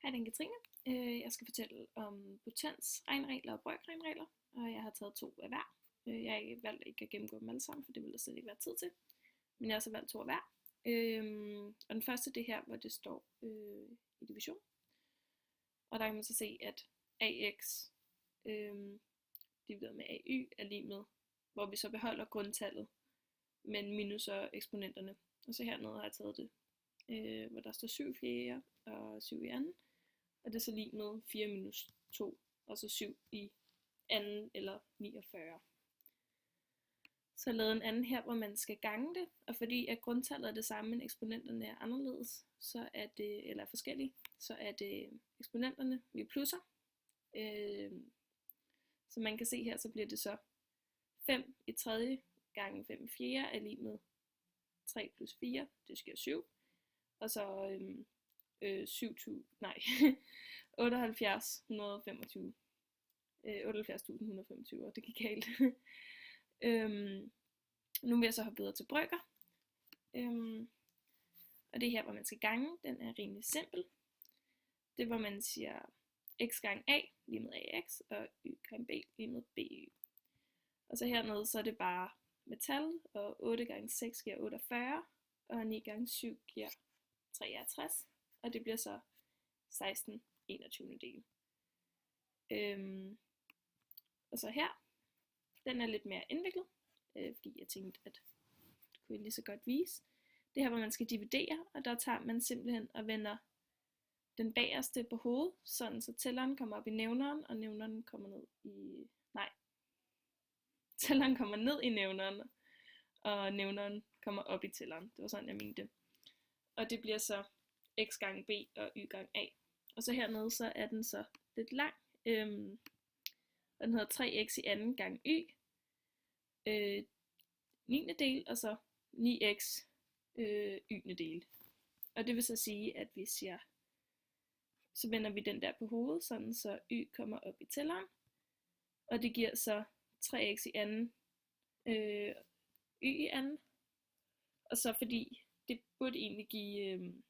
Hej, det er Katrine. Jeg skal fortælle om potensregnregler og brøkregnregler, og jeg har taget 2 af hver. Jeg har valgt ikke at gennemgå dem alle sammen, for det vil der slet ikke være tid til. Men jeg har så valgt 2 af hver. Og den første, det her, hvor det står i division. Og der kan man så se, at AX divideret med AY er lige med, hvor vi så beholder grundtallet, men minuser eksponenterne. Og så hernede har jeg taget det, hvor der står 7 i fjerde og 7 i anden. Og det er så lige med 4 minus 2, og så 7 i anden eller 49. Så jeg lavede en anden her, hvor man skal gange det, og fordi at grundtallet er det samme, men eksponenterne er anderledes, så er det, eller er forskellige, så er det eksponenterne, vi plusser. Så man kan se her, så bliver det så 5 i tredje gange 5 i fjerde er lige med 3 plus 4, det sker 7. Og så 78.125. 78.125, og det gik galt. Nu vil jeg så hoppe videre til brøker. Og det er her, hvor man skal gange. Den er rimelig simpel. Det er, hvor man siger x gange a lige med ax, og y gange b lige med by. Og så hernede, så er det bare metal, og 8 gange 6 giver 48, og 9 gange 7 giver 63, og det bliver så 16/21 del. Og så her, den er lidt mere indviklet, fordi jeg tænkte, at det kunne jeg lige så godt vise. Det her, hvor man skal dividere, og der tager man simpelthen og vender den bagerste på hovedet, sådan så tælleren kommer op i nævneren, og nævneren kommer ned i... tælleren kommer ned i nævneren, og nævneren kommer op i tælleren. Det var sådan, jeg mente. Og det bliver så x gange b og y gange a. Og så hernede, så er den så lidt lang. Og den hedder 3x i anden gange y. 9. del, og så 9x y. del. Og det vil så sige, at vi siger, så vender vi den der på hovedet, sådan så y kommer op i tælleren. Og det giver så 3x i anden, y i anden. Og så fordi, det burde egentlig give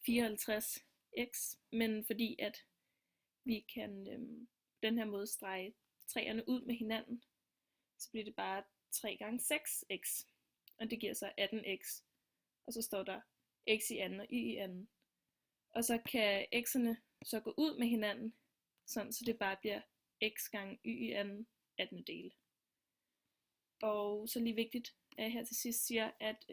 54x, men fordi at vi kan den her måde strege træerne ud med hinanden, så bliver det bare 3 gange 6x, og det giver så 18x, og så står der x i anden og y i anden. Og så kan x'erne så gå ud med hinanden, sådan så det bare bliver x gange y i anden 18. del. Og så lige vigtigt, at jeg her til sidst siger, at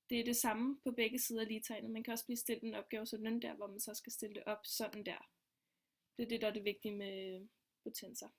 det er det samme på begge sider af ligetegnet. Man kan også blive stillet en opgave sådan den der, hvor man så skal stille det op sådan der. Det er det, der er det vigtige med potenser.